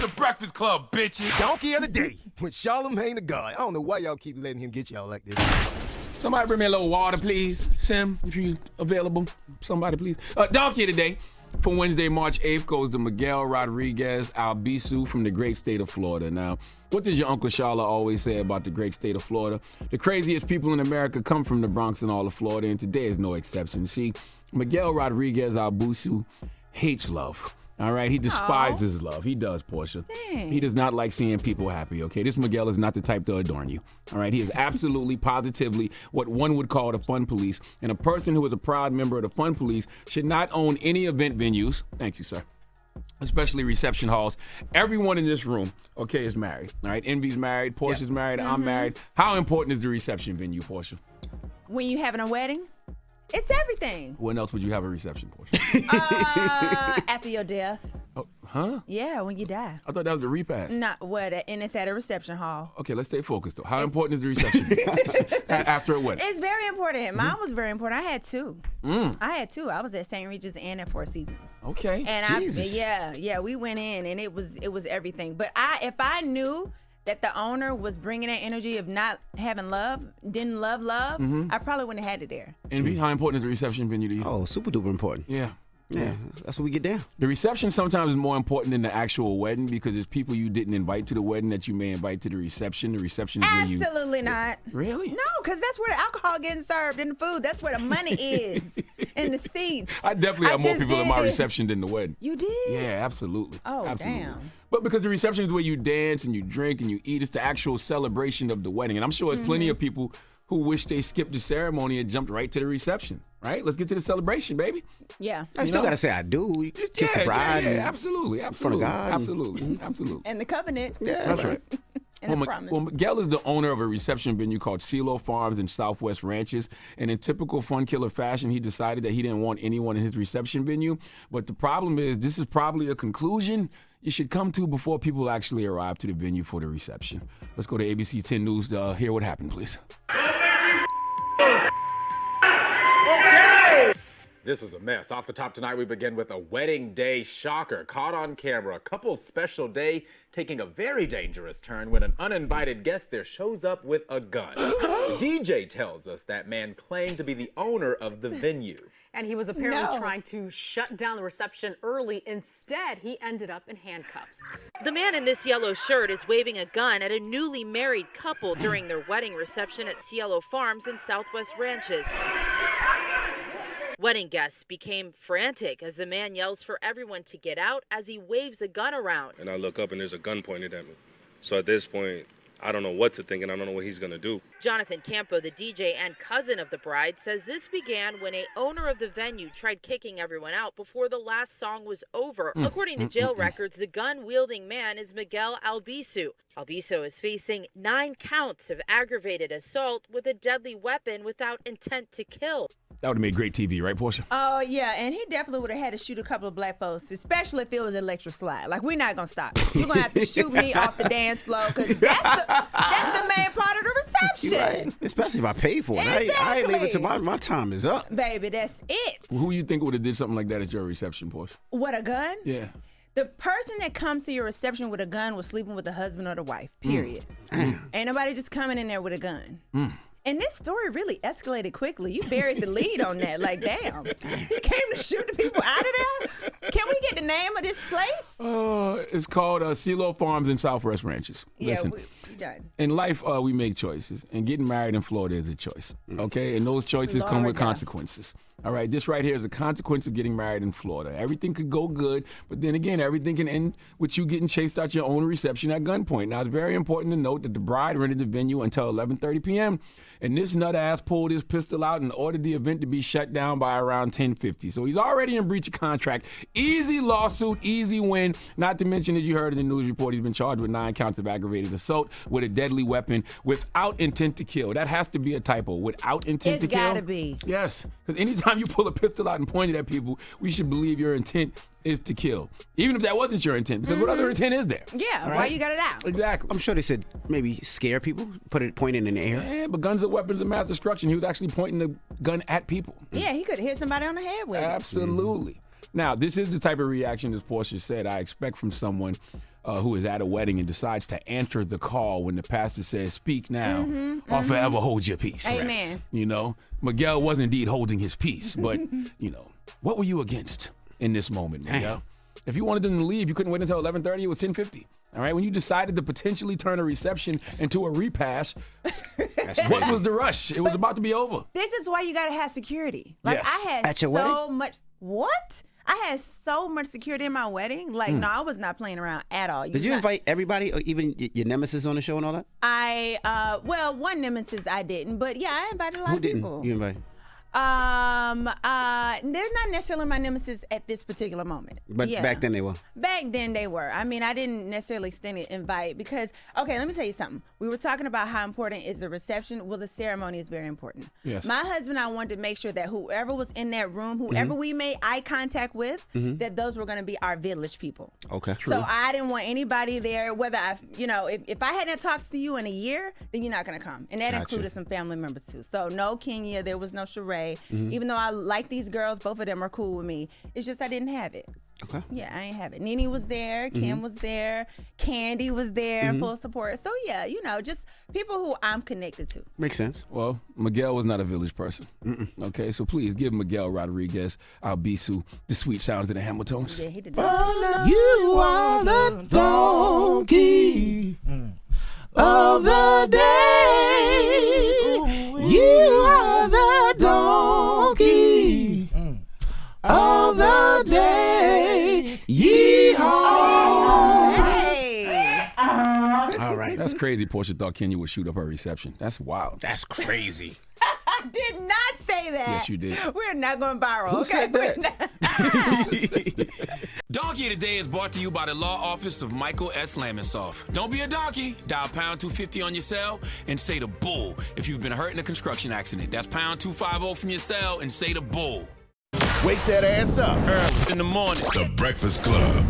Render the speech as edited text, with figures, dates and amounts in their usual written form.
the Breakfast Club, bitches. Donkey of the day with Charlamagne the God. I don't know why y'all keep letting him get y'all like this. Somebody bring me a little water, please. Sim, if you available. Somebody, please. Donkey of the day for Wednesday, March 8th goes to Miguel Rodriguez Albizu from the great state of Florida. Now, what does your Uncle Shala always say about the great state of Florida? The craziest people in America come from the Bronx and all of Florida, and today is no exception. See, Miguel Rodriguez Albizu hates love. All right, he despises love. He does, Portia. Dang. He does not like seeing people happy, okay? This Miguel is not the type to adorn you, all right? He is absolutely, positively what one would call the fun police, and a person who is a proud member of the fun police should not own any event venues. Thank you, sir. Especially reception halls. Everyone in this room, okay, is married, all right? Envy's married, Portia's married, I'm married. How important is the reception venue, Portia? When you having a wedding, it's everything. When else would you have a reception, Portia? After your death. Oh, huh? Yeah, when you die. I thought that was the repast. Not what, and it's at a reception hall. Okay, let's stay focused, though. How important is the reception after a wedding? It's very important. Mine was very important. I had two. I was at St. Regis and at Four Seasons. Okay. And we went in, and it was everything. But if I knew that the owner was bringing that energy of not having love, didn't love, I probably wouldn't have had it there. And how important is the reception venue to you? Oh, super duper important. Yeah. That's what we get down. The reception sometimes is more important than the actual wedding because it's people you didn't invite to the wedding that you may invite to the reception. The reception is where you... Absolutely not. Really? No, because that's where the alcohol getting served and the food. That's where the money is and the seats. I definitely have more people at my reception than the wedding. You did? Yeah, absolutely. Oh, absolutely. damn. But because the reception is where you dance and you drink and you eat, it's the actual celebration of the wedding. And I'm sure there's plenty of people who wish they skipped the ceremony and jumped right to the reception, right? Let's get to the celebration, baby. Yeah. I still got to say I do. You kiss the bride. Yeah, absolutely. In front of God. Absolutely. And the covenant. Yeah, That's right. And the promise. Well, Miguel is the owner of a reception venue called CeeLo Farms and Southwest Ranches. And in typical Fun Killer fashion, he decided that he didn't want anyone in his reception venue. But the problem is, this is probably a conclusion you should come to before people actually arrive to the venue for the reception. Let's go to ABC 10 News to hear what happened, please. This was a mess. Off the top tonight, we begin with a wedding day shocker caught on camera. A couple's special day taking a very dangerous turn when an uninvited guest there shows up with a gun. The DJ tells us that man claimed to be the owner of the venue. And he was apparently trying to shut down the reception early. Instead, he ended up in handcuffs. The man in this yellow shirt is waving a gun at a newly married couple during their wedding reception at CeeLo Farms and Southwest Ranches. Wedding guests became frantic as the man yells for everyone to get out as he waves a gun around. And I look up and there's a gun pointed at me. So at this point, I don't know what to think and I don't know what he's going to do. Jonathan Campo, the DJ and cousin of the bride, says this began when a owner of the venue tried kicking everyone out before the last song was over. According to jail records, the gun-wielding man is Miguel Albizu. Albizu is facing 9 counts of aggravated assault with a deadly weapon without intent to kill. That would have made great TV, right, Portia? Oh, yeah, and he definitely would have had to shoot a couple of black folks, especially if it was electric slide. Like, we're not going to stop. You're going to have to shoot me off the dance floor because that's the main part of the reception. Right. Especially if I pay for it. Exactly. I ain't leaving till my time is up. Baby, that's it. Who you think would have did something like that at your reception, Portia? What, a gun? Yeah. The person that comes to your reception with a gun was sleeping with the husband or the wife, period. Ain't nobody just coming in there with a gun. And this story really escalated quickly. You buried the lead on that. Like, damn. You came to shoot the people out of there? Can we get the name of this place? It's called CeeLo Farms and Southwest Ranches. Listen, we done. in life, we make choices. And getting married in Florida is a choice. Okay? And those choices come with consequences. All right, this right here is a consequence of getting married in Florida. Everything could go good, but then again, everything can end with you getting chased out your own reception at gunpoint. Now, it's very important to note that the bride rented the venue until 11:30 p.m., and this nut ass pulled his pistol out and ordered the event to be shut down by around 10:50. So he's already in breach of contract. Easy lawsuit, easy win. Not to mention, as you heard in the news report, he's been charged with 9 counts of aggravated assault with a deadly weapon without intent to kill. That has to be a typo. Without intent to kill. It's gotta be. Yes, because anytime you pull a pistol out and point it at people, we should believe your intent is to kill. Even if that wasn't your intent, because what other intent is there? Yeah, right? why you got it out? Exactly. I'm sure they said maybe scare people, point it in the air. Yeah, but guns are weapons of mass destruction. He was actually pointing the gun at people. Yeah, he could have hit somebody on the head with it. Absolutely. Now, this is the type of reaction, as Portia said, I expect from someone who is at a wedding and decides to answer the call when the pastor says, "Speak now, or forever hold your peace." Amen. You know, Miguel was indeed holding his peace, but what were you against in this moment, Miguel? If you wanted them to leave, you couldn't wait until 11:30. It was 10:50. All right, when you decided to potentially turn a reception into a repass, what was the rush? It was about to be over. This is why you gotta have security. Like Yes. I had At your so wedding? much. What? I had so much security in my wedding. Like, no, I was not playing around at all. Did you invite everybody, or even your nemesis on the show and all that? Well, one nemesis I didn't, but yeah, I invited a lot Who of didn't people. you invite? They're not necessarily my nemesis at this particular moment. But Yeah. back then they were. Back then they were. I mean, I didn't necessarily extend an invite because, okay, let me tell you something. We were talking about how important is the reception. Well, the ceremony is very important. Yes. My husband and I wanted to make sure that whoever was in that room, whoever we made eye contact with, that those were going to be our village people. Okay. So I didn't want anybody there, whether if I hadn't talked to you in a year, then you're not going to come. And that Gotcha. included some family members too. So no Kenya, there was no Sheree. Even though I like these girls, both of them are cool with me. It's just I didn't have it. Okay. Yeah, I ain't have it. Nene was there, Kim was there, Candy was there, full support. So yeah, just people who I'm connected to. Makes sense. Well, Miguel was not a village person. Okay, so please give Miguel Rodriguez, Albisu, the sweet sounds of the Hamiltons. Yeah, he did. You are the donkey of the day. You are the donkey of the day. Yeehaw. Hey, All right. That's crazy. Portia thought Kenya would shoot up her reception. That's wild. That's crazy. I did not say that. Yes, you did. We're not going viral. Who Okay. said that? Donkey of the Day is brought to you by the law office of Michael S. Lamonsoff. Don't be a donkey. Dial pound 250 on your cell and say the bull if you've been hurt in a construction accident. That's pound 250 from your cell and say the bull. Wake that ass up. Early in the morning. The Breakfast Club.